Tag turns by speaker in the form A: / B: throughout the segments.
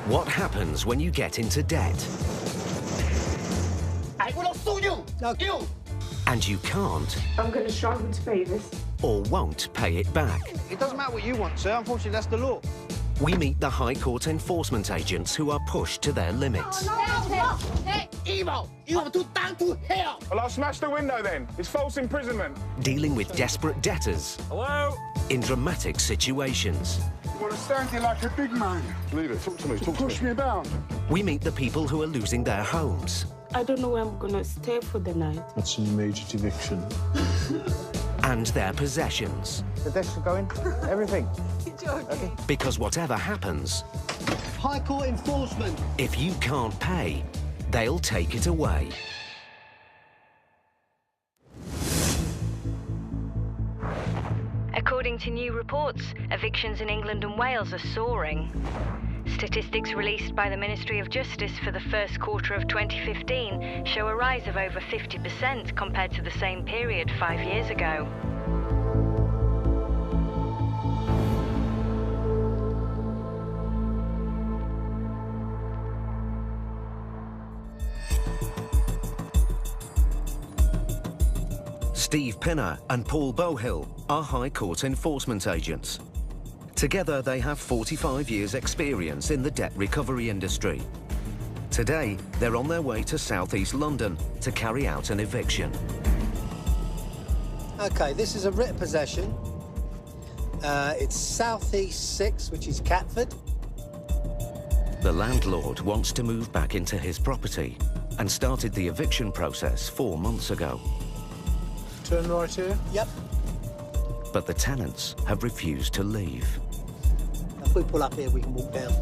A: What happens when you get into debt?
B: I will not sue you!
C: No.
B: You!
A: And you can't
D: I'm going to struggle to pay this.
A: or won't pay it back.
C: It doesn't matter what you want, sir. Unfortunately, that's the law.
A: We meet the High Court enforcement agents who are pushed to their limits.
B: Evil! You have to down to hell!
E: Well, I'll smash the window then. It's false imprisonment.
A: Dealing with desperate debtors
E: Hello?
A: in dramatic situations.
F: You want to stand here like a big man?
E: Leave it. Talk to me. Talk to
F: Push me about.
A: We meet the people who are losing their homes
D: I don't know where I'm going to stay for the night.
G: That's an immediate eviction.
A: and their possessions.
C: The desk should go in. Everything.
D: Okay.
A: Because whatever happens,
C: High Court enforcement.
A: if you can't pay, they'll take it away.
H: According to new reports, evictions in England and Wales are soaring. Statistics released by the Ministry of Justice for the first quarter of 2015 show a rise of over 50% compared to the same period 5 years ago.
A: Steve Pinner and Paul Bohill are High Court enforcement agents. Together, they have 45 years' experience in the debt recovery industry. Today, they're on their way to southeast London to carry out an eviction.
C: OK, this is a writ of possession. It's southeast 6, which is Catford.
A: The landlord wants to move back into his property and started the eviction process 4 months ago.
G: Turn right here.
C: Yep.
A: But the tenants have refused to leave.
C: If we pull up here, we can walk down.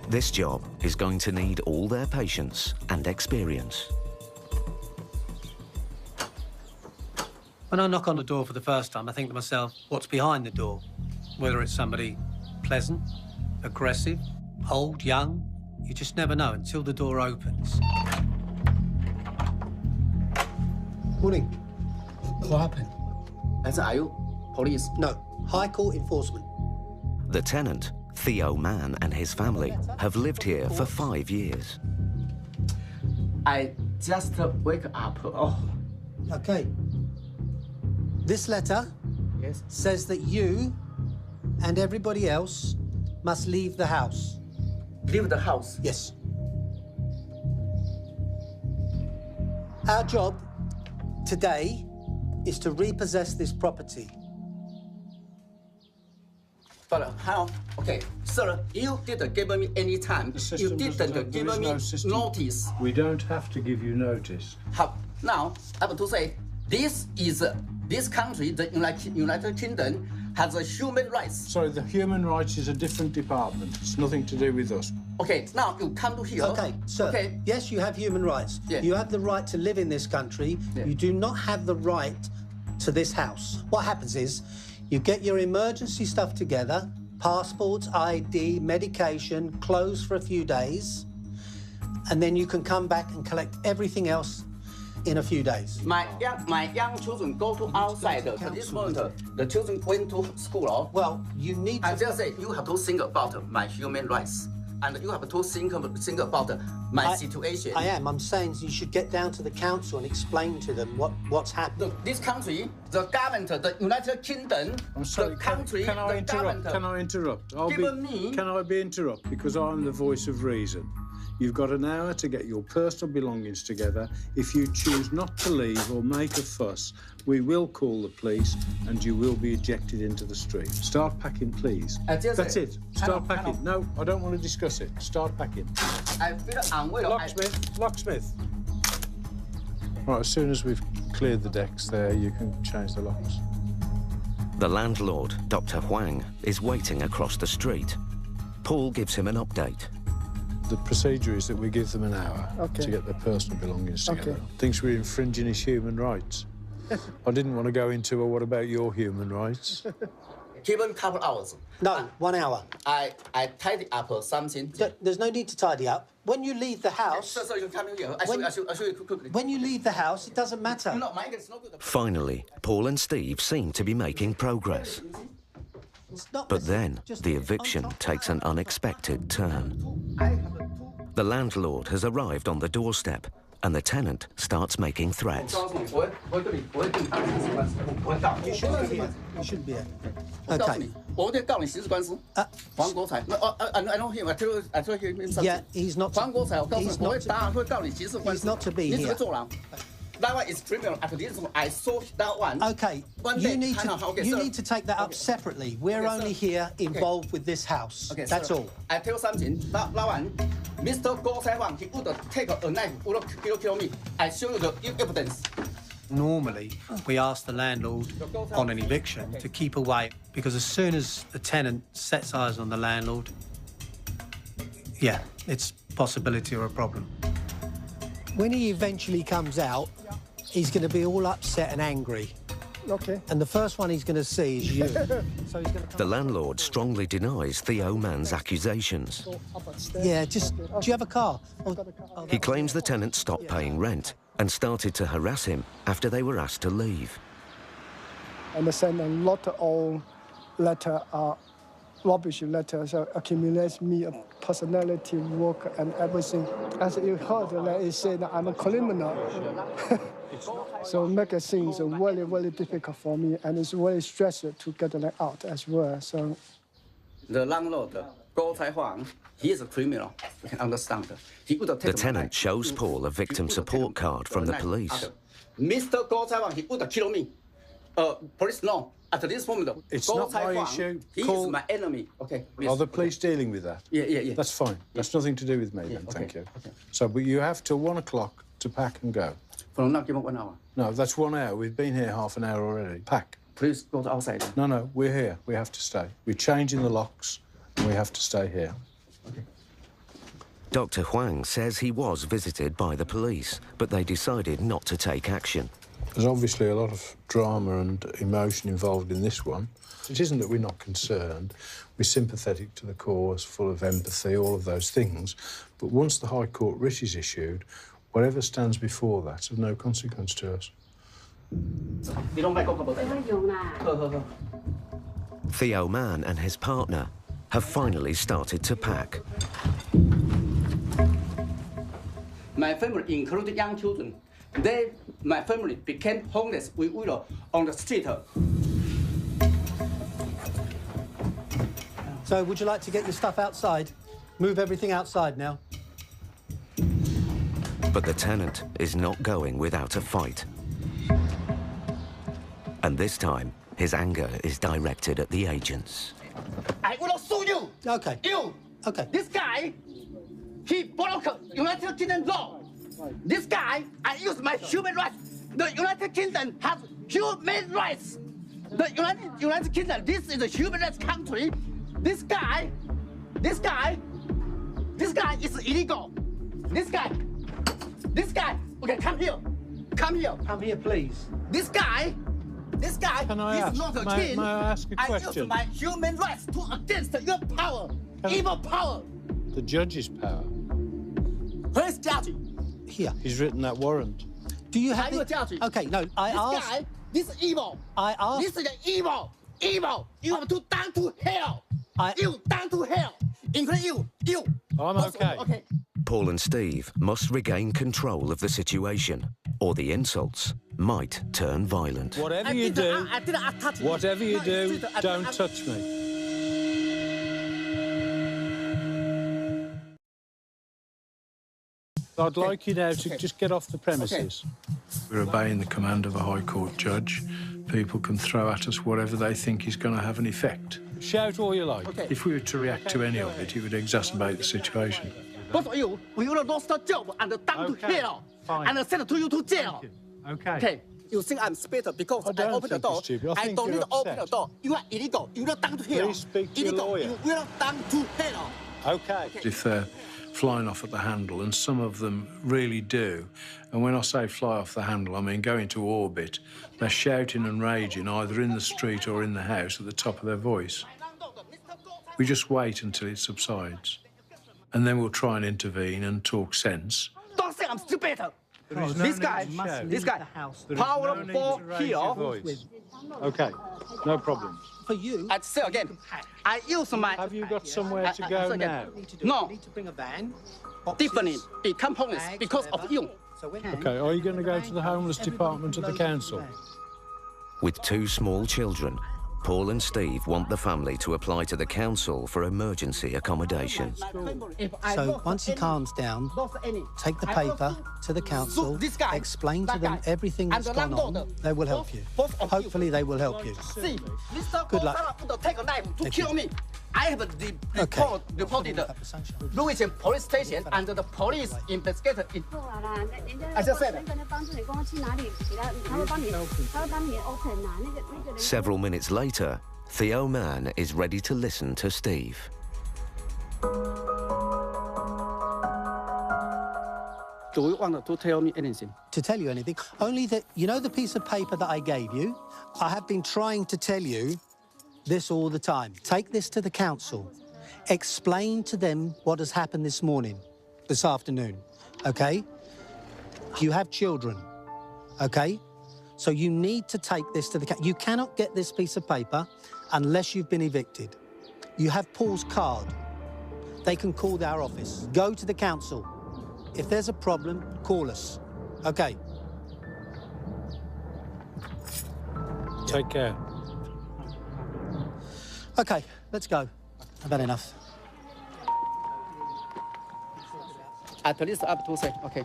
A: This job is going to need all their patience and experience.
I: When I knock on the door for the first time, I think to myself, what's behind the door? Whether it's somebody pleasant, aggressive, old, young, you just never know until the door opens.
C: Morning.
B: What happened? Are you police?
C: No, High Court enforcement.
A: The tenant, Theo Mann, and his family have lived here for 5 years.
B: I just wake up. Oh.
C: OK. This letter
B: Yes.
C: says that you and everybody else must leave the house.
B: Leave the house.
C: Yes. Our job today is to repossess this property.
B: But how? Okay, sir, you didn't give me any time.
G: The
B: You
G: system
B: didn't
G: doesn't-
B: give
G: there is
B: me
G: no system.
B: notice.
G: We don't have to give you notice.
B: How? Now, I have to say, this country, the United Kingdom, has a human rights.
G: Sorry, the human rights is a different department. It's nothing to do with us.
B: Okay, now you come to here.
C: OK, sir.
B: Okay.
C: Yes, you have human rights.
B: Yeah.
C: You have the right to live in this country.
B: Yeah.
C: You do not have the right to this house. What happens is you get your emergency stuff together, passports, ID, medication, clothes for a few days, and then you can come back and collect everything else in a few days.
B: My young children go to outside. At this moment, the children went to school.
C: Well, you need
B: I
C: to...
B: just say you have to think about my human rights, and you have to think about my situation.
C: I am. I'm saying you should get down to the council and explain to them what's happened.
B: This country, the government, the United Kingdom,
G: I'm sorry,
B: the country,
G: can I
B: the
G: interrupt?
B: government.
G: Can I interrupt?
B: Me.
G: Can I be interrupted? Because I'm the voice of reason. You've got an hour to get your personal belongings together. If you choose not to leave or make a fuss, we will call the police and you will be ejected into the street. Start packing, please. That's it. Start packing. No, I don't want to discuss it. Start packing.
B: I feel unwell.
G: Locksmith. Right, as soon as we've cleared the decks there, you can change the locks.
A: The landlord, Dr. Huang, is waiting across the street. Paul gives him an update.
G: The procedure is that we give them an hour to get their personal belongings together. Thinks we're infringing his human rights. I didn't want to go into, well, what about your human rights?
B: Given couple hours.
C: No, 1 hour.
B: I tidy up something.
C: There's no need to tidy up. When you leave the house...
B: So you come here. I show you quickly.
C: When you leave the house, it doesn't matter.
B: No, Mike, it's not good.
A: Finally, Paul and Steve seem to be making progress. But then the eviction takes an unexpected turn. The landlord has arrived on the doorstep and the tenant starts making threats.
C: You shouldn't be here. You shouldn't be here. Okay.
B: I know him. I told him something.
C: Yeah, he's not to be here.
B: That one is criminal. After this, I saw that one.
C: Okay, you need to take that up separately. We're only here involved with this house.
B: Okay,
C: that's all.
B: I tell something. That one, Mr. Goh Sai Huang, he would take a knife, would kill me. I show you the evidence.
I: Normally, we ask the landlord on an eviction to keep away, because as soon as the tenant sets eyes on the landlord, yeah, it's possibility or a problem.
C: When he eventually comes out, he's going to be all upset and angry.
F: Okay.
C: And the first one he's going to see is you. So he's going to
A: The landlord strongly denies Theo Man's accusations.
C: Yeah, do you have a car?
A: He claims the tenant stopped paying rent and started to harass him after they were asked to leave.
F: And I send a lot of letter, rubbish letters, accumulates me a personality, work, and everything. As you heard, like it said, I'm a criminal. So make things very, very difficult for me, and it's very stressful to get out as well. So
B: the landlord, Goh Sai Huang, he is a criminal. You can understand.
A: The tenant shows Paul a victim support card from the police.
B: Mr. Goh Sai Huang, he would kill me. Police no. At this moment,
G: It's
B: Goh
G: not
B: Sai
G: my
B: Huang,
G: issue.
B: He is my enemy. Okay.
G: Are the police dealing with that?
B: Yeah.
G: That's fine. That's nothing to do with me then, thank you. So, but you have till 1 o'clock to pack and go.
B: From now, give me 1 hour.
G: No, that's 1 hour. We've been here half an hour already. Pack.
B: Please go outside.
G: No, we're here. We have to stay. We're changing the locks and we have to stay here.
B: Okay.
A: Dr. Huang says he was visited by the police, but they decided not to take action.
G: There's obviously a lot of drama and emotion involved in this one. It isn't that we're not concerned. We're sympathetic to the cause, full of empathy, all of those things. But once the High Court writ is issued, whatever stands before that's of no consequence to us.
A: Theo Man and his partner have finally started to pack.
B: My family, including young children, my family became homeless. We were on the street.
C: So would you like to get your stuff outside? Move everything outside now.
A: But the tenant is not going without a fight. And this time, his anger is directed at the agents.
B: I will sue you.
C: Okay.
B: You.
C: Okay.
B: This guy, he broke United Kingdom law. This guy, I use my human rights. The United Kingdom has human rights. The United Kingdom, this is a human rights country. This guy is illegal. This guy, okay, come here. Come here,
C: please.
B: This guy
G: Can I
B: is
G: ask,
B: not a
G: may
B: king.
G: I ask a
B: I use
G: question?
B: my human rights to against your power, evil power.
G: The judge's power.
B: Where's judge?
C: Here.
G: He's written that warrant.
C: Do you have
B: Are you a judge?
C: Okay, no, I
B: This
C: asked...
B: guy, this is evil.
C: I asked...
B: This is evil. Evil. You have to down to hell.
C: I-
B: You down to hell. Including you.
G: I'm okay.
B: Okay.
A: Paul and Steve must regain control of the situation, or the insults might turn violent.
G: Whatever you do,
B: I didn't touch you.
G: whatever you
B: No,
G: do,
B: it's just-
G: don't touch me. I'd like you now to just get off the premises. We're obeying the command of a High Court judge. People can throw at us whatever they think is going to have an effect. Shout all you like.
B: Okay.
G: If we were to react to any of it, it would exacerbate the situation.
B: Both of you, we will lost the job and down to
G: Okay,
B: hell.
G: fine.
B: And send to you to jail.
G: Okay.
B: Okay. You think I'm stupid because
G: I
B: I
G: don't
B: open the
G: think
B: door?
G: you're stupid. I
B: I
G: think
B: don't
G: you're
B: need to open the
G: upset.
B: door. You are illegal. You will down to hell.
G: Please speak to your
B: illegal.
G: lawyer.
B: You will down to hell.
G: Okay. If they're flying off at the handle, and some of them really do, and when I say fly off the handle, I mean go into orbit, they're shouting and raging either in the street or in the house at the top of their voice. We just wait until it subsides, and then we'll try and intervene and talk sense.
B: Don't say I'm stupid. This guy, powerful here.
G: OK, no problem.
C: For you,
B: I say again, I use my...
G: Have you got somewhere to go now?
B: No,
C: you need to bring a van.
B: differently, become homeless
C: bags,
B: because of
C: whatever.
B: you.
C: So when
G: OK, are you going to go to the homeless department of the council?
A: With 2 small children, Paul and Steve want the family to apply to the council for emergency accommodation.
C: So once he calms down, take the paper to the council, explain to them everything that's gone on. They will help you. Hopefully they will help you.
B: See, Mr.
C: Good luck.
B: Gonzalo take a knife to
C: Thank
B: kill
C: you.
B: me. I have reported Louis police station and the police investigator. I just said.
A: Several minutes later, Theo Mann is ready to listen to Steve.
B: Do you want to tell me anything?
C: To tell you anything, only that, you know the piece of paper that I gave you? I have been trying to tell you this all the time. Take this to the council. Explain to them what has happened this morning, this afternoon, OK? You have children, OK? So you need to take this to the council. You cannot get this piece of paper unless you've been evicted. You have Paul's card. They can call our office. Go to the council. If there's a problem, call us, OK?
G: Take care.
C: OK, let's go. I've had enough.
B: Police up to say, okay.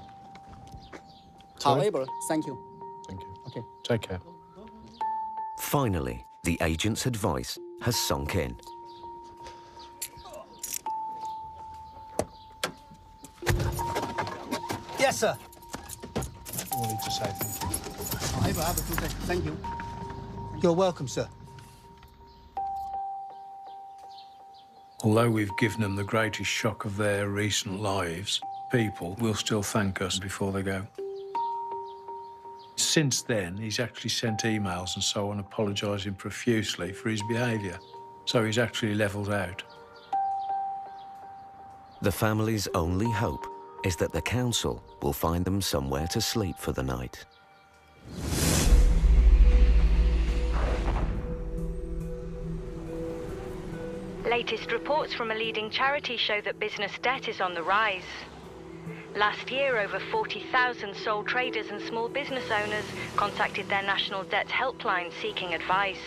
G: Sorry?
B: However, thank you.
G: Thank you.
B: Okay.
G: Take care.
A: Finally, the agent's advice has sunk in.
C: Yes, sir.
G: Wanted to say thank you.
B: Thank you.
C: You're welcome, sir.
G: Although we've given them the greatest shock of their recent lives, people will still thank us before they go. Since then, he's actually sent emails and so on apologising profusely for his behaviour. So he's actually levelled out.
A: The family's only hope is that the council will find them somewhere to sleep for the night.
H: Latest reports from a leading charity show that business debt is on the rise. Last year, over 40,000 sole traders and small business owners contacted their national debt helpline seeking advice.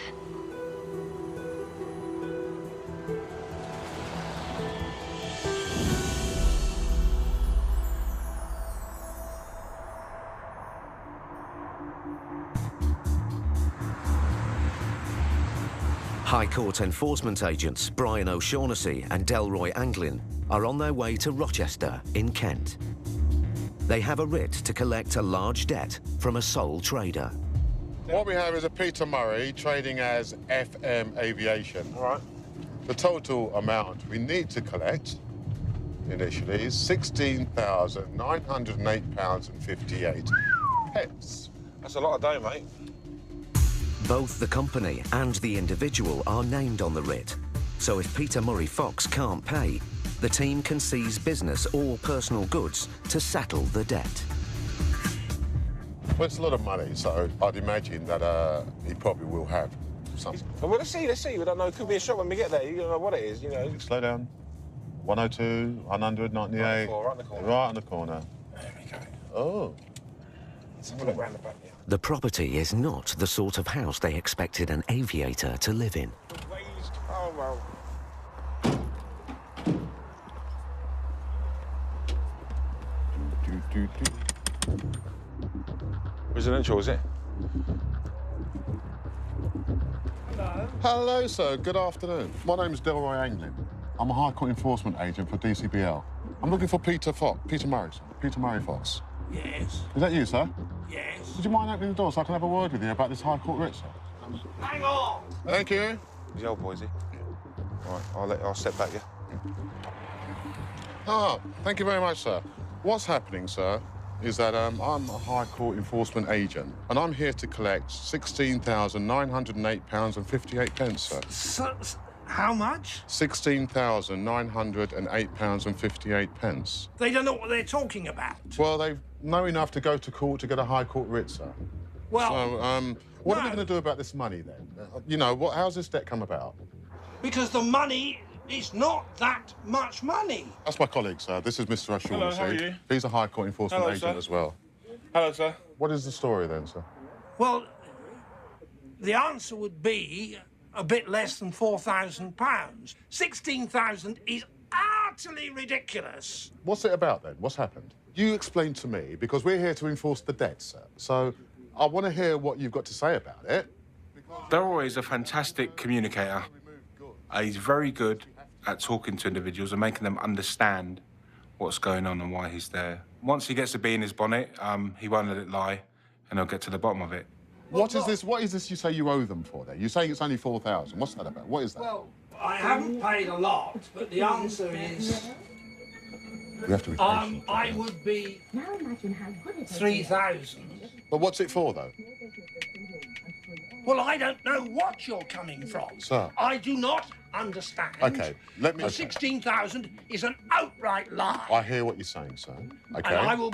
A: High Court enforcement agents Brian O'Shaughnessy and Delroy Anglin are on their way to Rochester in Kent. They have a writ to collect a large debt from a sole trader.
J: What we have is a Peter Murray trading as FM Aviation. All right. The total amount we need to collect initially is £16,908.58.
E: That's a lot of dough, mate.
A: Both the company and the individual are named on the writ, so if Peter Murray Fox can't pay, the team can seize business or personal goods to settle the debt.
J: Well, it's a lot of money, so I'd imagine that he probably will have some.
E: Well, let's see. We don't know. It could be a shock when we get there. You don't know what it is, you know.
J: Slow down. 102, 198.
E: Right on the corner.
J: Right on the corner.
E: There we go.
J: Oh.
E: Let's have a look round the back, yeah.
A: The property is not the sort of house they expected an aviator to live in.
E: Oh, well. Residential, is it?
J: Hello, sir. Good afternoon. My name's Delroy Anglin. I'm a High Court enforcement agent for DCBL. I'm looking for Peter Murray, sir. Peter Murray Fox.
K: Yes.
J: Is that you, sir?
K: Yes.
J: Would you mind opening the door so I can have a word with you about this High Court writ, sir?
K: Hang on!
J: Thank you.
E: He's the old boy, is he? All right, I'll step back, yeah?
J: Ah, thank you very much, sir. What's happening, sir, is that I'm a High Court enforcement agent, and I'm here to collect £16,908.58, sir.
K: How much?
J: £16,908.58.
K: They don't know what they're talking about.
J: Well, they know enough to go to court to get a High Court writ, sir.
K: Well,
J: So, what are we going to do about this money, then? You know, how's this debt come about?
K: because the money is not that much money.
J: That's my colleague, sir. This is Mr. O'Shaughnessy.
E: Hello, how are you?
J: He's a High Court enforcement
E: Hello,
J: agent
E: sir.
J: as well.
E: Hello, sir.
J: What is the story, then, sir?
K: Well, the answer would be a bit less than £4,000. 16,000 is utterly ridiculous.
J: What's it about, then? What's happened? You explain to me, because we're here to enforce the debt, sir. So I want to hear what you've got to say about it.
L: Daryl is a fantastic communicator. He's very good at talking to individuals and making them understand what's going on and why he's there. Once he gets a bee in his bonnet, he won't let it lie, and he'll get to the bottom of it.
J: What is this you say you owe them for, then? You're saying it's only 4,000. What's that about? What is that?
K: Well, I haven't paid a lot, but the answer is...
J: We have to be patient.
K: I would be 3,000.
J: But what's it for, though?
K: Well, I don't know what you're coming from.
J: Sir.
K: I do not understand.
J: OK, let me...
K: The 16,000 is an outright lie.
J: I hear what you're saying, sir. OK.
K: And I will...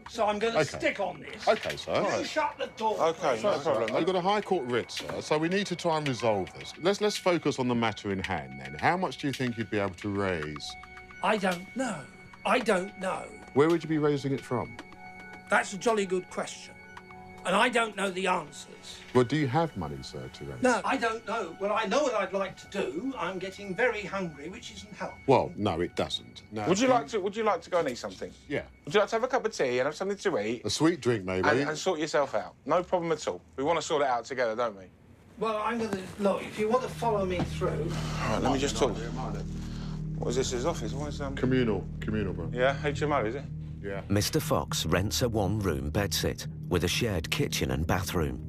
K: So I'm going to stick on this.
J: OK, sir.
K: You shut the door.
E: OK, no problem.
J: I've got a High Court writ, sir, so we need to try and resolve this. Let's focus on the matter in hand, then. How much do you think you'd be able to raise?
K: I don't know. I don't know.
J: Where would you be raising it from?
K: That's a jolly good question. And I don't know the answers.
J: Well, do you have money, sir, to raise?
K: No, I don't know. Well, I know what I'd like to do. I'm getting very hungry, which isn't helpful.
J: Well, no, it doesn't. No.
E: Would you like to go and eat something?
J: Yeah.
E: Would you like to have a cup of tea and have something to eat?
J: A sweet drink, maybe.
E: And sort yourself out. No problem at all. We want to sort it out together, don't we?
K: Well, I'm going to... Look, if you want to follow me through...
E: All right, let me just talk. What is this, his office? What is,
J: Communal, bro.
E: Yeah, HMO, is it?
J: Yeah.
A: Mr. Fox rents a one-room bedsit with a shared kitchen and bathroom.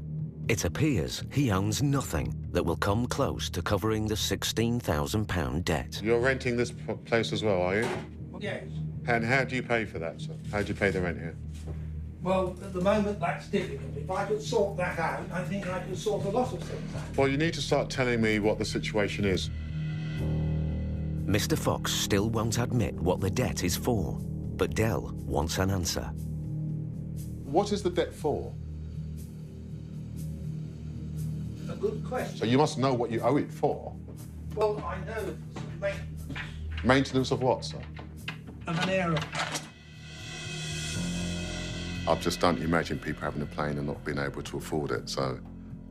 A: It appears he owns nothing that will come close to covering the £16,000 debt.
J: You're renting this place as well, are you?
K: Yes.
J: And how do you pay for that, sir? How do you pay the rent here?
K: Well, at the moment, that's difficult. If I could sort that out, I think I could sort a lot of things out.
J: Well, you need to start telling me what the situation is.
A: Mr. Fox still won't admit what the debt is for, but Dell wants an answer.
J: What is the debt for?
K: A good question.
J: So you must know what you owe it for.
K: Well, I know it's maintenance
J: Maintenance of what, sir?
K: of an aeroplane.
J: I just don't imagine people having a plane and not being able to afford it, so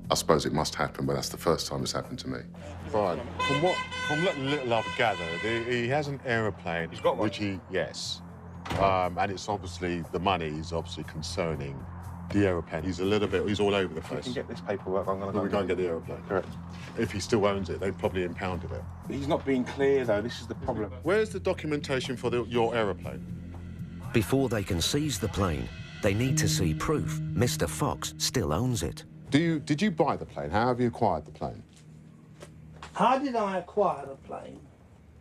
J: I suppose it must happen, but that's the first time it's happened to me. Right. From what little I've gathered, he has an aeroplane.
E: He's got one.
J: Which yes. And it's obviously, the money is obviously concerning the aeroplane. He's all over the
E: If
J: place.
E: we can get this paperwork, I'm going to
J: But we can't get the aeroplane.
E: Correct.
J: If he still owns it, they've probably impounded it.
E: He's not being clear, though. This is the problem.
J: Where's the documentation for your aeroplane?
A: Before they can seize the plane, they need to see proof Mr. Fox still owns it.
J: Did you buy the plane? How have you acquired the plane?
K: How did I acquire the plane?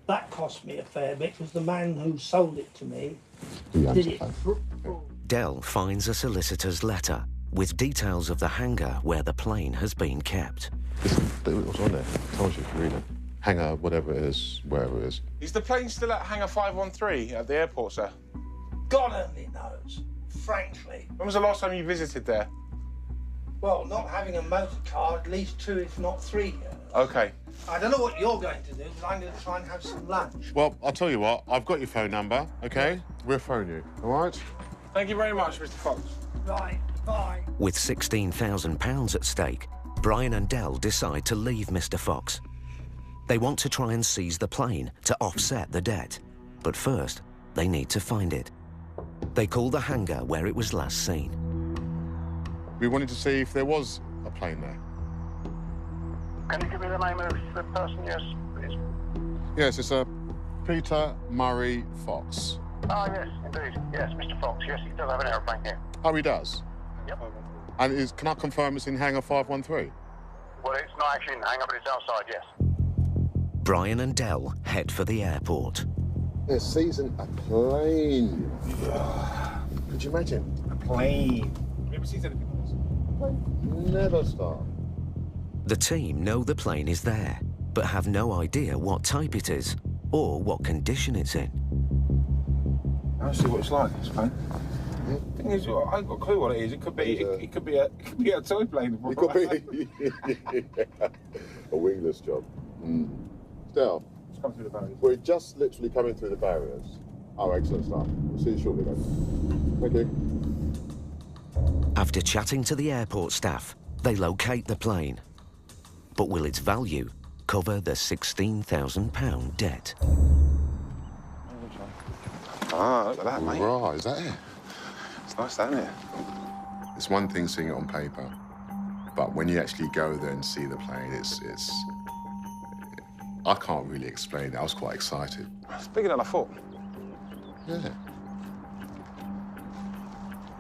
K: That cost me a fair bit, because the man who sold it to me did it.
A: Dell finds a solicitor's letter with details of the hangar where the plane has been kept.
J: It was on there. I told you if you read it. Hangar, whatever it is, wherever it is.
E: Is the plane still at Hangar 513 at the airport, sir?
K: God only knows, frankly.
E: When was the last time you visited there?
K: Well, not having a motor car, at least 2, if not 3 years.
E: OK.
K: I don't know what you're going to do, but I'm going to try and have some lunch.
J: Well, I'll tell you what. I've got your phone number, OK? We'll phone you, all right?
E: Thank you very much, Mr. Fox.
K: Right, bye.
A: With £16,000 at stake, Brian and Dell decide to leave Mr. Fox. They want to try and seize the plane to offset the debt. But first, they need to find it. They call the hangar where it was last seen.
J: We wanted to see if there was a plane there.
M: Can you give me the name of the person? Yes, please.
J: Yes, it's Peter Murray Fox.
M: Ah, yes, indeed. Yes, Mr. Fox. Yes, he does have an aeroplane here.
J: Oh, he does?
M: Yep.
J: And can I confirm it's in Hangar 513?
M: Well, it's not actually in the hangar, but it's outside, yes.
A: Brian and Dell head for the airport.
J: They're seizing a plane. Could you imagine?
E: A plane. Have you ever seen anything like this?
J: Never stop.
A: The team know the plane is there, but have no idea what type it is or what condition it's in.
L: I see what it's like, this plane. The thing is, I ain't got a clue what it is. It could be, it could be a toy plane.
J: It could be a wingless job. Still,
L: Let's come through the barriers.
J: we're just literally coming through the barriers. Oh, excellent stuff. We'll see you shortly, then. Thank you.
A: After chatting to the airport staff, they locate the plane. But will its value cover the £16,000 debt?
L: Ah, look at that, mate.
J: Right, is that it?
L: It's nice, isn't it?
J: It's one thing seeing it on paper, but when you actually go there and see the plane, it's I can't really explain it. I was quite excited.
L: It's bigger than I thought.
J: Yeah.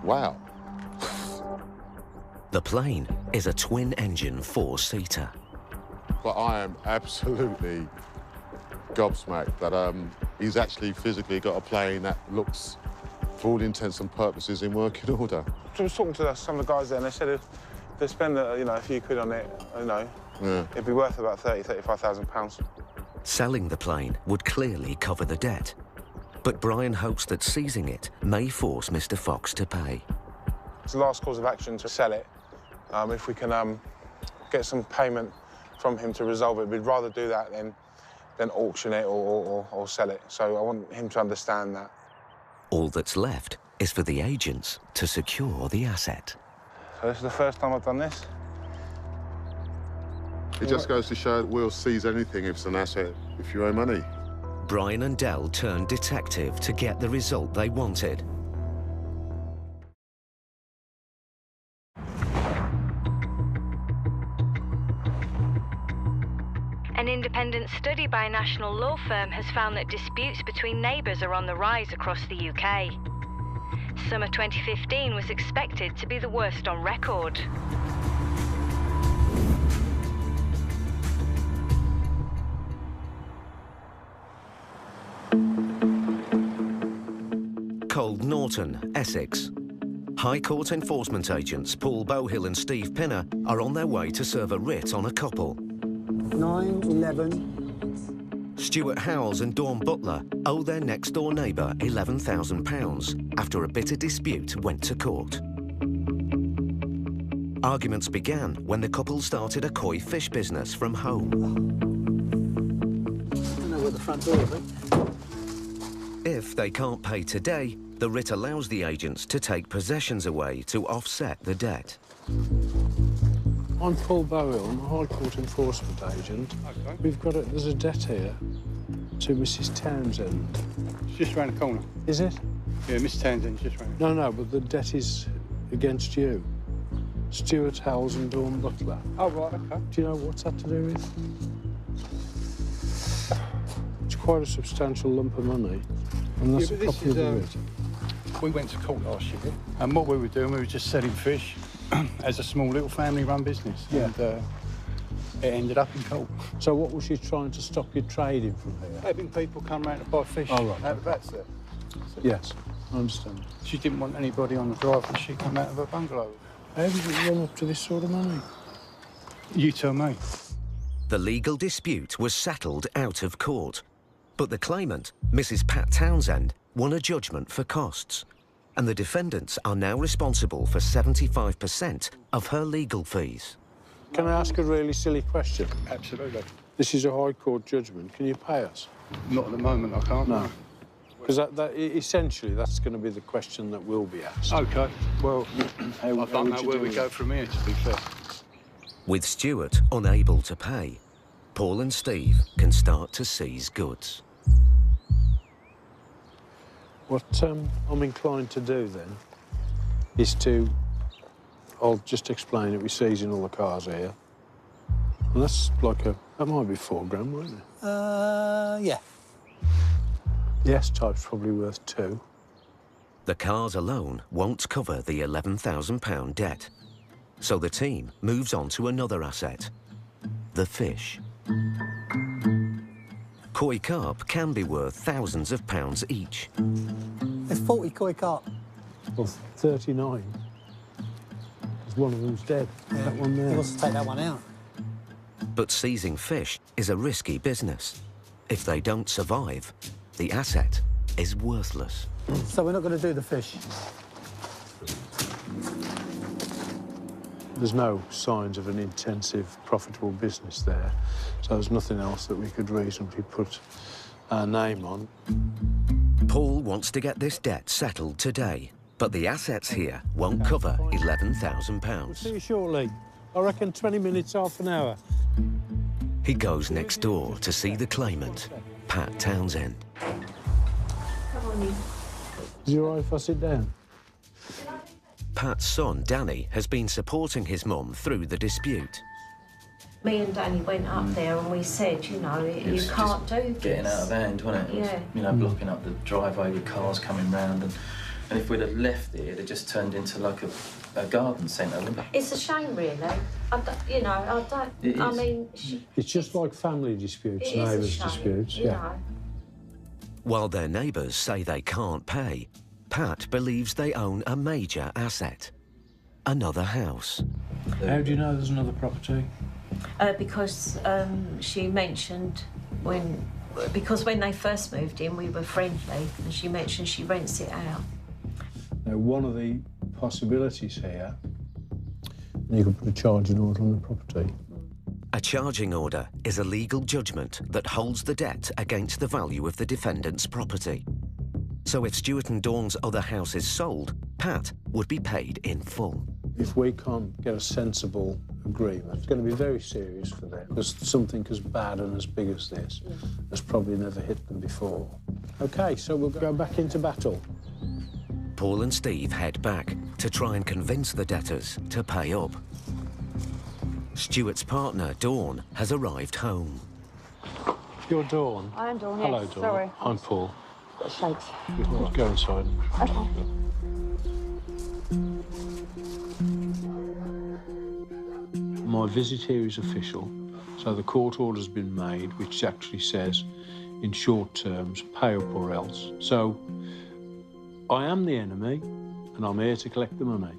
J: Wow.
A: The plane is a twin-engine four-seater.
J: But I am absolutely gobsmacked that he's actually physically got a plane that looks, for all intents and purposes, in working order.
L: I was talking to some of the guys there, and they said if they spend a few quid on it, it'd be worth about £35,000.
A: Selling the plane would clearly cover the debt. But Brian hopes that seizing it may force Mr. Fox to pay.
L: It's the last course of action to sell it. If we can get some payment from him to resolve it, we'd rather do that than auction it or sell it. So I want him to understand that.
A: All that's left is for the agents to secure the asset.
L: So this is the first time I've done this.
J: It just goes to show that we'll seize anything if it's an asset, if you owe money.
A: Brian and Dell turned detective to get the result they wanted.
H: An independent study by a national law firm has found that disputes between neighbours are on the rise across the UK. Summer 2015 was expected to be the worst on record.
A: Cold Norton, Essex. High Court enforcement agents Paul Bowhill and Steve Pinner are on their way to serve a writ on a couple.
F: 9/11.
A: Stuart Howells and Dawn Butler owe their next-door neighbour £11,000 after a bitter dispute went to court. Arguments began when the couple started a koi fish business from home.
C: I don't know where the front door is.
A: If they can't pay today, the writ allows the agents to take possessions away to offset the debt.
G: I'm Paul Bowhill, I'm a High Court enforcement agent. Okay. There's a debt here to Mrs. Townsend.
N: It's just round the corner.
G: Is it?
N: Yeah, Miss Townsend's just round.
G: No, but the debt is against you. Stuart Howells and Dawn Butler.
N: Oh, right, OK.
G: Do you know what's that to do with? It's quite a substantial lump of money. And that's a copy of the writ.
N: We went to court last year, and what we were doing, we were just selling fish as a small little family-run business.
G: Yeah.
N: And it ended up in court.
G: So what was she trying to stop you trading from here?
N: Having people come round to buy fish.
G: Oh, right.
N: That's it.
G: Yes, I understand.
N: She didn't want anybody on the drive when she came out of her bungalow.
G: How did it run up to this sort of money?
N: You tell me.
A: The legal dispute was settled out of court, but the claimant, Mrs. Pat Townsend, won a judgment for costs, and the defendants are now responsible for 75% of her legal fees.
G: Can I ask a really silly question?
N: Absolutely.
G: This is a High Court judgment. Can you pay us?
N: Not at the moment, I can't.
G: No. Because essentially, that's going to be the question that will be asked.
N: OK. Well, I don't know where we go from here, to be fair.
A: With Stuart unable to pay, Paul and Steve can start to seize goods.
G: What I'm inclined to do, then, is I'll just explain it. We're seizing all the cars here. And that's that might be £4 grand, won't it?
C: Yeah.
G: The S-Type's probably worth 2.
A: The cars alone won't cover the £11,000 debt. So the team moves on to another asset, the fish. Koi carp can be worth thousands of pounds each.
C: There's 40 koi carp.
G: Well, 39. One of them's dead.
C: Yeah.
G: That one there.
C: He wants to take that one out.
A: But seizing fish is a risky business. If they don't survive, the asset is worthless.
C: So we're not going to do the fish?
G: There's no signs of an intensive, profitable business there, so there's nothing else that we could reasonably put our name on.
A: Paul wants to get this debt settled today, but the assets here won't cover £11,000.
G: See you shortly. I reckon 20 minutes, half an hour.
A: He goes next door to see the claimant, Pat Townsend.
D: Come on in.
G: Is it all right if I sit down?
A: Pat's son, Danny, has been supporting his mum through the dispute.
O: Me and Danny went up there and we said, you know, you can't do this.
P: Getting out of hand, wasn't it?
O: Yeah.
P: You know, blocking up the driveway with cars coming round, and if we'd have left it, it just turned into like a garden centre, wouldn't it?
O: It's a shame, really.
G: It's just like family disputes,
O: It is a
G: neighbours
O: shame,
G: disputes,
O: you
G: yeah.
O: know.
A: While their neighbours say they can't pay, Pat believes they own a major asset, another house.
G: How do you know there's another property?
O: Because she mentioned because when they first moved in, we were friendly, and she mentioned she rents it out.
G: Now, one of the possibilities here, you could put a charging order on the property.
A: A charging order is a legal judgment that holds the debt against the value of the defendant's property. So if Stewart and Dawn's other house is sold, Pat would be paid in full.
G: If we can't get a sensible agreement, it's going to be very serious for them, because something as bad and as big as this has probably never hit them before. OK, so we'll go back into battle.
A: Paul and Steve head back to try and convince the debtors to pay up. Stewart's partner, Dawn, has arrived home.
G: You're Dawn?
Q: I am Dawn,
G: Hello,
Q: yes.
G: Dawn.
Q: Sorry.
G: I'm Paul.
Q: Got shakes.
G: Go inside.
Q: Okay.
G: My visit here is official, so the court order's been made, which actually says, in short terms, pay up or else. So, I am the enemy, and I'm here to collect the money.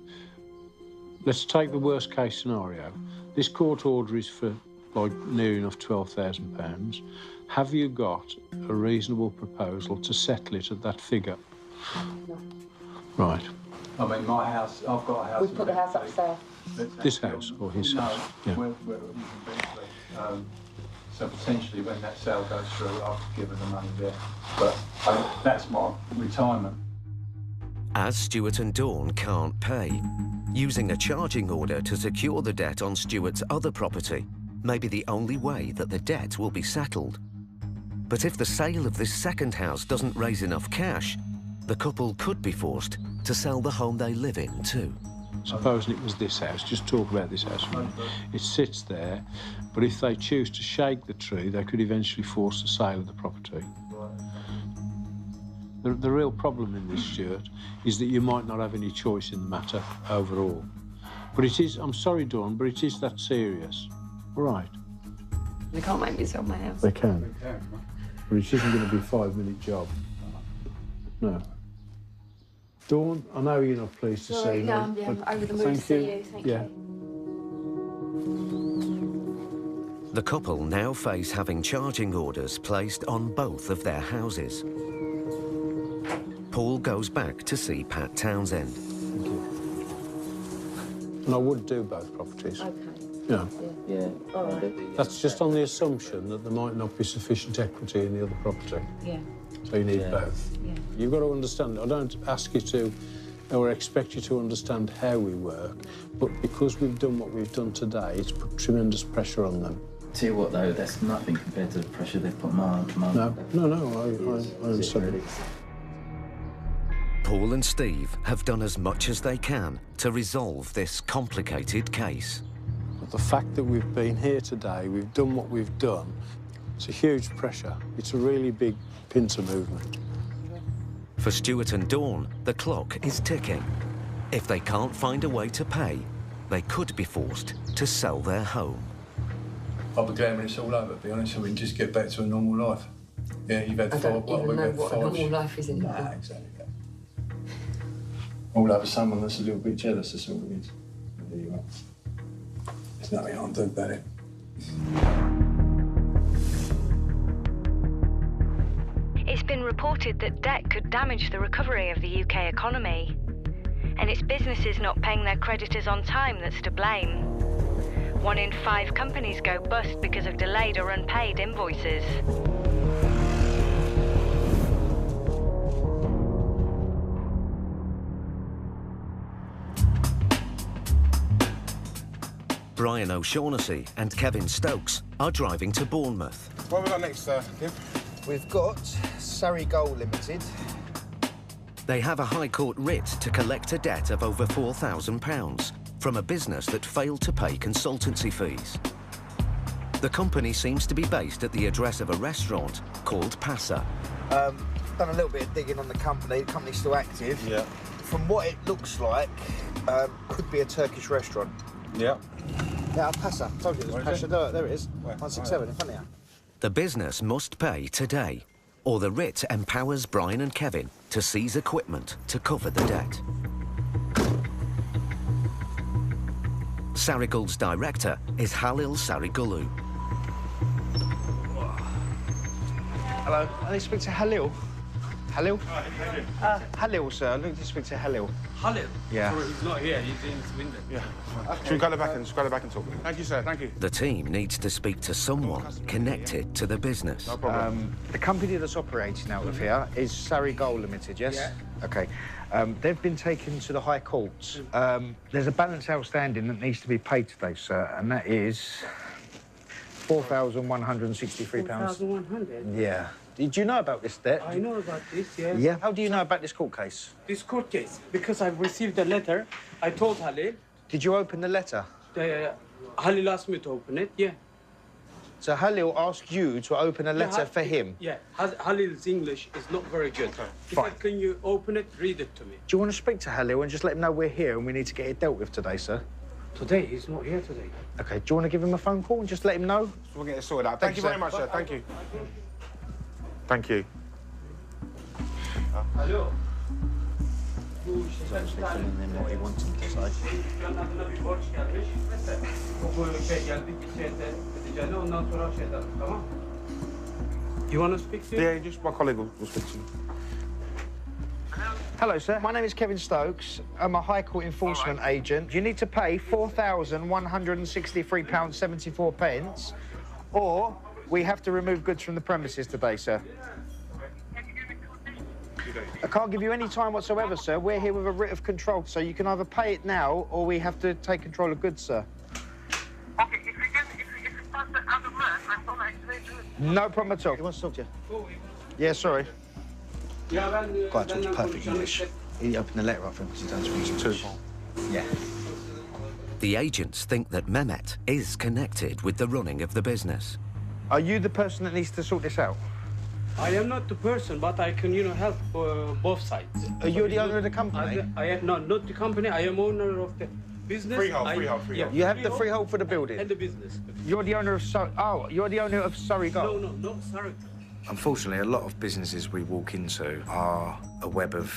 G: Let's take the worst case scenario. This court order is for, like, near enough £12,000. Have you got a reasonable proposal to settle it at that figure?
Q: No.
G: Right.
N: I mean, my house, I've got a house.
Q: We put the house up for sale.
G: This house or his
N: No,
G: house? Yeah.
N: we're eventually. So potentially, when that sale goes through, I'll give her the money there. But that's my retirement.
A: As Stewart and Dawn can't pay, using a charging order to secure the debt on Stewart's other property may be the only way that the debt will be settled. But if the sale of this second house doesn't raise enough cash, the couple could be forced to sell the home they live in too.
G: Supposing it was this house, just talk about this house for a minute. It sits there, but if they choose to shake the tree, they could eventually force the sale of the property. The real problem in this, Stuart, is that you might not have any choice in the matter overall. But it is, I'm sorry, Dawn, but it is that serious. All right.
D: They can't make me sell my house.
G: They can. But it isn't going to be a 5-minute job. No. Dawn, I know you're not pleased to
D: Sorry,
G: see me.
D: yeah, I'm over the moon to see you. Thank you.
A: The couple now face having charging orders placed on both of their houses. Paul goes back to see Pat Townsend.
G: Thank you. And I would do both properties.
O: Okay.
G: Yeah.
O: Yeah. All right.
G: That's just on the assumption that there might not be sufficient equity in the other property.
O: Yeah.
G: So you need both.
O: Yeah.
G: You've got to understand, I don't ask you to or expect you to understand how we work, but because we've done what we've done today, it's put tremendous pressure on them.
P: Tell you what, though, that's nothing compared to the pressure they've put on Mum.
G: No, I understand.
A: Paul and Steve have done as much as they can to resolve this complicated case.
G: But the fact that we've been here today, we've done what we've done, it's a huge pressure. It's a really big pincer movement.
A: For Stewart and Dawn, the clock is ticking. If they can't find a way to pay, they could be forced to sell their home.
N: I'll be glad when it's all over, to be honest, so we can just get back to a normal life. Yeah, you've had
Q: I don't
N: five.
Q: even know what a normal life is anymore.
N: Nah, exactly. All over someone that's a little bit jealous, that's all it is. There you are. There's nothing I can do about it.
H: It's been reported that debt could damage the recovery of the UK economy. And it's businesses not paying their creditors on time that's to blame. 1 in 5 companies go bust because of delayed or unpaid invoices.
A: Brian O'Shaughnessy and Kevin Stokes are driving to Bournemouth.
E: What have we got next, Kim?
R: We've got Surrey Gold Limited.
A: They have a High Court writ to collect a debt of over £4,000 from a business that failed to pay consultancy fees. The company seems to be based at the address of a restaurant called Passa.
R: Done a little bit of digging on the company. The company's still active.
E: Yeah.
R: From what it looks like, could be a Turkish restaurant.
E: Yeah.
R: Yeah, Passa. Told you it was Passa. There it is.
E: Where?
R: 167 in front of you.
A: The business must pay today, or the writ empowers Brian and Kevin to seize equipment to cover the debt. Sarigul's director is Halil Sarigulu.
R: Hello. I need to speak to Halil. Halil? Halil, sir. I need to speak to Halil.
S: Halil?
R: Yeah.
S: Sorry, he's not here. He's in Swindon.
E: Yeah. Should we go back and talk? Thank you, sir. Thank you.
A: The team needs to speak to someone connected to the business.
E: No problem.
R: The company that's operating out of here is Surrey Gold Limited, yes?
S: Yeah.
R: OK. They've been taken to the High Court. There's a balance outstanding that needs to be paid today, sir, and that is £4,163.
S: 4,100?
R: Yeah. Did you know about this debt?
S: I know about this, yeah.
R: Yeah? How do you know about this court case?
S: This court case, because I've received a letter. I told Halil.
R: Did you open the letter?
S: Halil asked me to open it, yeah.
R: So Halil asked you to open a letter for him?
S: Yeah. Halil's English is not very good. He said, can you open it, read it to me?
R: Do you want to speak to Halil and just let him know we're here and we need to get it dealt with today, sir?
S: Today? He's not here today.
R: OK, do you want to give him a phone call and just let him know?
E: We'll get it sorted out. Thank you very much, sir. Thank you. Thank you.
S: Hello.
R: He's obviously telling him what he wants him to say.
S: You want to speak to him?
E: Yeah, just my colleague will speak to you.
R: Hello, sir. My name is Kevin Stokes. I'm a High Court enforcement agent. You need to pay £4,163.74, or we have to remove goods from the premises today, sir. I can't give you any time whatsoever, sir. We're here with a writ of control, so you can either pay it now or we have to take control of goods, sir.
M: Okay, if you pass the other man, I thought I explained to you.
R: No problem at all. He wants to talk to you. Yeah, sorry. Guy talks perfect English. He opened the letter up for him because he don't speak too. Yeah.
A: The agents think that Mehmet is connected with the running of the business.
R: Are you the person that needs to sort this out?
S: I am not the person, but I can, help both sides.
R: Are you the owner of the company?
S: I am not the company. I am owner of the business.
E: Freehold.
S: Yeah,
R: you have the freehold for the building?
S: And the business.
R: You're the owner of you're the owner of Surrey Gold?
S: No, not Surrey.
T: Unfortunately, a lot of businesses we walk into are a web of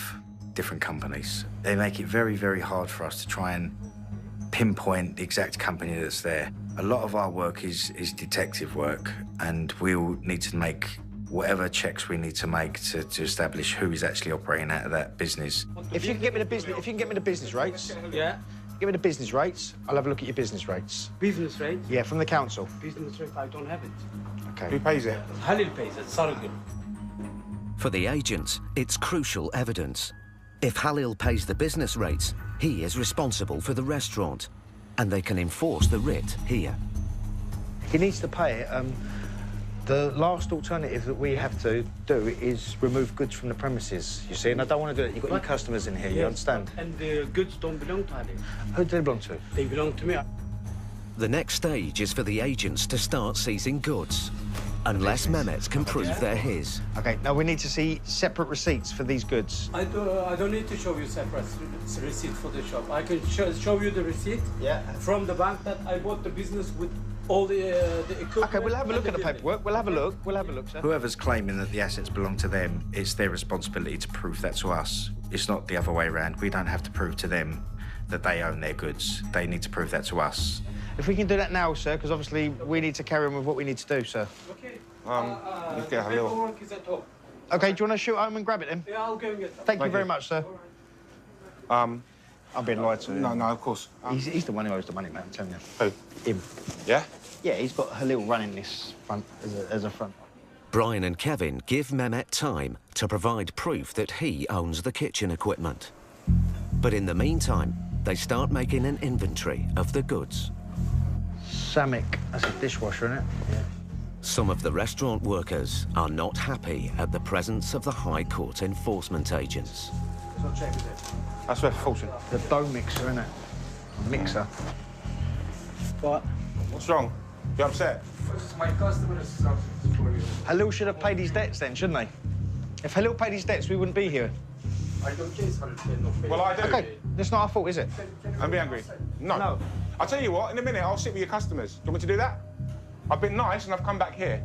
T: different companies. They make it very, very hard for us to try and pinpoint the exact company that's there. A lot of our work is detective work, and we'll need to make whatever checks we need to make to establish who is actually operating out of that business.
R: If you can get me the business rates.
S: Yeah.
R: Give me the business rates. I'll have a look at your business rates.
S: Business rates?
R: Yeah, from the council.
S: Business rates, I don't have it.
R: Okay.
E: Who pays it?
S: Halil pays it, Sarigul.
A: For the agents, it's crucial evidence. If Halil pays the business rates, he is responsible for the restaurant, and they can enforce the writ here.
R: He needs to pay it. The last alternative that we have to do is remove goods from the premises, you see, and I don't want to do it. You've got your customers in here, you understand?
S: And the goods don't belong to Halil.
R: Who do they belong to?
S: They belong to me.
A: The next stage is for the agents to start seizing goods, unless Mehmet can prove they're his.
R: OK, now we need to see separate receipts for these goods.
S: I don't need to show you separate receipt for the shop. I can show you the receipt from the bank that I bought the business with all the equipment.
R: OK, we'll have a look at the paperwork. We'll have a look. We'll have a look, sir.
T: Whoever's claiming that the assets belong to them, it's their responsibility to prove that to us. It's not the other way around. We don't have to prove to them that they own their goods. They need to prove that to us.
R: If we can do that now, sir, because obviously we need to carry on with what we need to do, sir.
S: Okay.
E: Let's get a little...
S: Paperwork is at home.
R: OK, do you want to shoot home and grab it then?
S: Yeah, I'll go and get that.
R: Thank you very much, sir. I'm being lied to.
E: No, of course.
R: He's the one who owes the money, man, I'm telling you.
E: Who?
R: Him.
E: Yeah?
R: Yeah, he's got a little run in this front as a front.
A: Brian and Kevin give Mehmet time to provide proof that he owns the kitchen equipment. But in the meantime, they start making an inventory of the goods.
R: Samik, that's a dishwasher, isn't it? Yeah.
A: Some of the restaurant workers are not happy at the presence of the High Court enforcement agents.
E: That's worth a fortune.
R: The dough mixer, isn't it? Mixer. What?
E: What's wrong? You upset?
S: My customer is for you.
R: Halil should have paid his debts then, shouldn't he? If Halil paid his debts, we wouldn't be here.
S: I don't chase Halil.
E: Well, I do.
R: OK, that's not our fault, is it?
E: Don't be angry. No. I'll tell you what, in a minute, I'll sit with your customers. Do you want me to do that? I've been nice and I've come back here.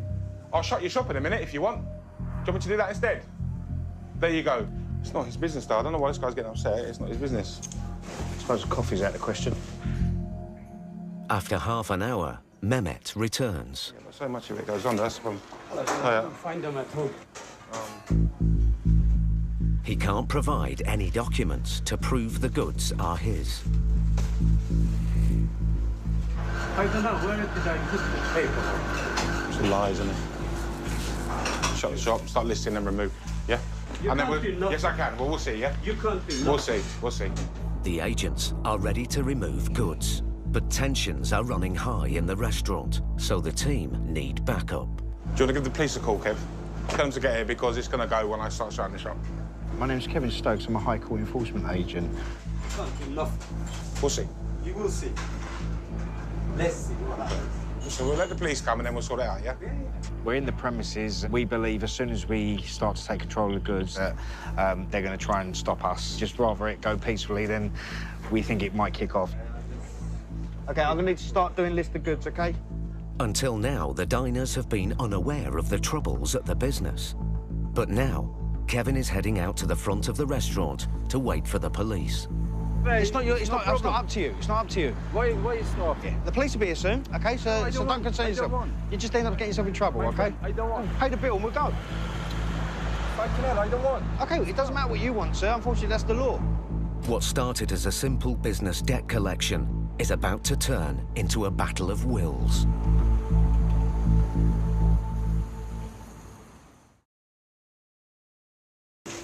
E: I'll shut your shop in a minute if you want. Do you want me to do that instead? There you go. It's not his business, though. I don't know why this guy's getting upset. It's not his business.
R: I suppose coffee's out of the question.
A: After half an hour, Mehmet returns.
E: Yeah, so much of it goes on, that's the problem.
S: Find them at home.
A: He can't provide any documents to prove the goods are his.
S: I don't know, where did I put the paper?
E: It's a lie, isn't it? Shut the shop, start listing and remove. Yeah?
S: You can't do nothing.
E: Yes, I can. Well, we'll see, yeah?
S: You can't do nothing.
E: We'll see.
A: The agents are ready to remove goods, but tensions are running high in the restaurant, so the team need backup.
E: Do you want to give the police a call, Kev? Tell them to get here because it's going to go when I start shutting the shop.
R: My name's Kevin Stokes. I'm a High Court enforcement agent.
S: You can't do nothing.
E: We'll see.
S: You will see. Let's see what happens.
E: So we'll let the police come and then we'll sort it out, yeah?
R: We're in the premises. We believe as soon as we start to take control of the goods, they're going to try and stop us. Just rather it go peacefully than we think it might kick off. OK, I'm going to need to start doing list of goods, OK?
A: Until now, the diners have been unaware of the troubles at the business. But now, Kevin is heading out to the front of the restaurant to wait for the police.
R: It's not up to you. It's not up to you.
S: Why is not?
R: Yeah. The police will be here soon, OK? So don't concern yourself. You just end up getting yourself in trouble, OK?
S: I don't want.
R: Pay the bill and we'll go.
S: I don't want.
R: OK, it doesn't matter what you want, sir. Unfortunately, that's the law.
A: What started as a simple business debt collection is about to turn into a battle of wills.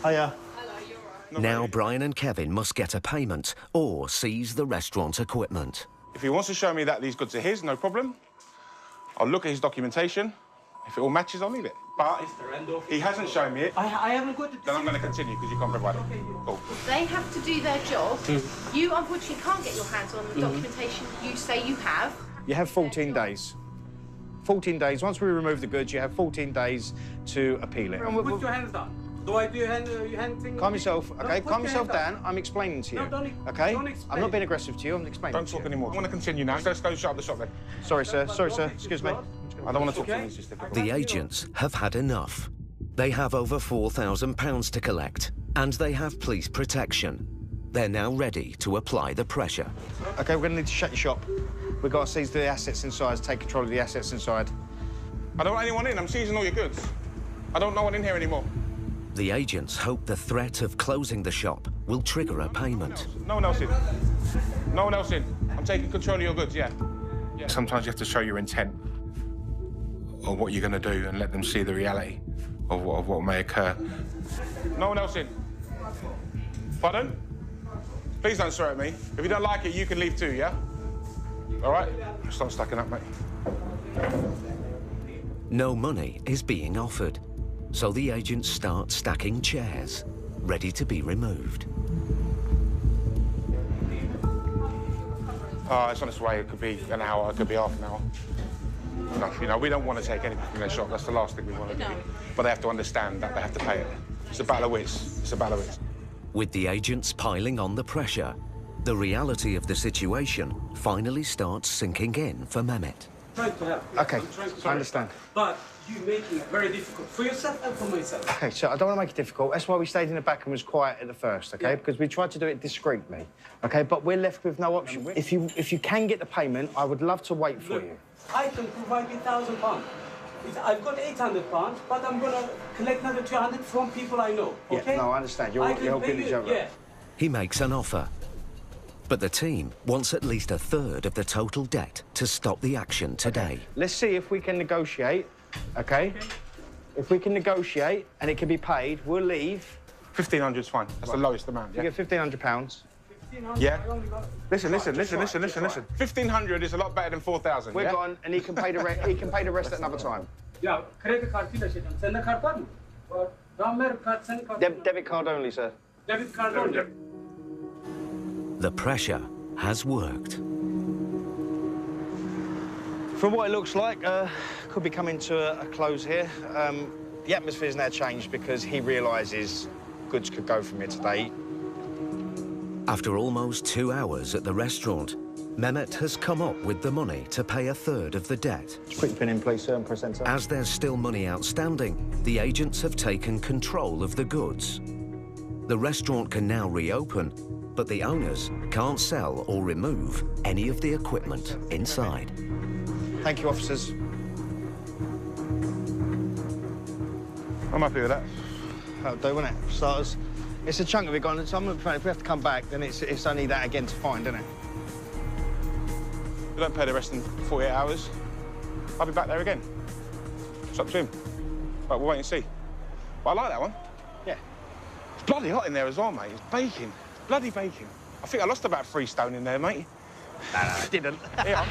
R: Hiya.
A: Now Brian and Kevin must get a payment or seize the restaurant equipment.
E: If he wants to show me that these goods are his, no problem. I'll look at his documentation. If it all matches, I'll leave it. But he hasn't shown me it.
S: I haven't got it.
E: Then I'm going to continue because you can't provide it. Cool.
U: They have to do their job. You unfortunately can't get your hands on the documentation you say you have.
R: You have 14 days. 14 days. Once we remove the goods, you have 14 days to appeal it.
S: Put your hands down. Do I do your hand thing?
R: Calm yourself, OK? Calm yourself down. I'm explaining to you.
S: No, don't,
R: OK?
S: Don't explain.
R: I'm not being aggressive to you. I'm explaining.
E: Don't talk anymore. I want to continue now. Let's go shut up the shop then.
R: Sorry, sir. Sorry, sir. Excuse me.
E: I don't want to talk to him. It's just difficult.
A: The agents have had enough. They have over £4,000 to collect, and they have police protection. They're now ready to apply the pressure.
R: OK, we're going to need to shut your shop. We've got to seize the assets inside, take control of the assets inside.
E: I don't want anyone in. I'm seizing all your goods. I don't know one in here anymore.
A: The agents hope the threat of closing the shop will trigger a payment.
E: No one else in. No one else in. I'm taking control of your goods, yeah.
L: Sometimes you have to show your intent of what you're going to do and let them see the reality of what may occur.
E: No one else in. Pardon? Please don't swear at me. If you don't like it, you can leave too, yeah? All right? Start stacking up, mate.
A: No money is being offered, so the agents start stacking chairs, ready to be removed.
E: It's on its way. It could be an hour, it could be half an hour. No, you know, we don't want to take anything from their shop. That's the last thing we want to do. But they have to understand that they have to pay it. It's a battle of wits. It's a battle of wits.
A: With the agents piling on the pressure, the reality of the situation finally starts sinking in for Mehmet.
S: Try to help.
R: OK, I understand.
S: But you're making it very difficult for yourself and for myself.
R: Okay, so I don't want to make it difficult. That's why we stayed in the back and was quiet at the first, okay?
S: Yeah.
R: Because we tried to do it discreetly, okay? But we're left with no option. If you can get the payment, I would love to wait for you.
S: I can provide you £1,000. I've got £800, but I'm gonna collect another 200 from people I know. Okay?
R: Yeah, no, I understand. You're helping each other.
S: Yeah.
A: He makes an offer. But the team wants at least 1/3 of the total debt to stop the action today.
R: Let's see if we can negotiate, okay? If we can negotiate and it can be paid, we'll leave.
E: 1,500's fine. That's the lowest amount.
R: You get £1,500.
E: Yeah. Listen. 1,500 is a lot better than 4,000.
R: We're gone, and he can pay the rest. He can pay the rest at another time.
S: Yeah, credit card send the card button.
R: Debit card only, sir.
S: Debit card only.
A: The pressure has worked.
R: From what it looks like, could be coming to a close here. The atmosphere's now changed because he realises goods could go from here today.
A: After almost 2 hours at the restaurant, Mehmet has come up with the money to pay 1/3 of the debt.
R: Just put your pin in, please, sir, and press enter.
A: As there's still money outstanding, the agents have taken control of the goods. The restaurant can now reopen, but the owners can't sell or remove any of the equipment inside.
R: Thank you, officers.
E: I'm happy with that.
R: That'll do, won't it? Starters. It's a chunk of it gone. So if we have to come back, then it's only that again to find, isn't it?
E: We don't pay the rest in 48 hours. I'll be back there again. It's up to him. But we'll wait and see. But I like that one.
R: Yeah.
E: It's bloody hot in there as well, mate. It's baking. Bloody baking. I think I lost about 3 stone in there, mate.
R: No, I didn't.
E: Yeah.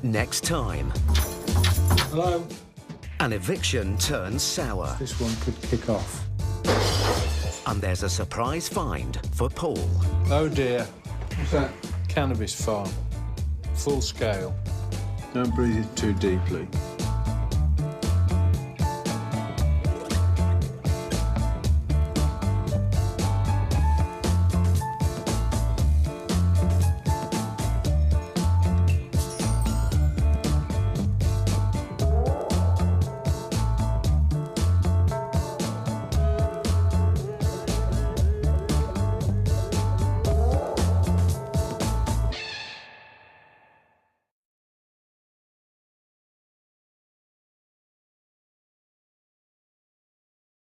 A: Next time,
G: Hello?
A: an eviction turns sour.
G: This one could kick off.
A: And there's a surprise find for Paul.
G: Oh dear. What's that? Cannabis farm. Full scale. Don't breathe it too deeply.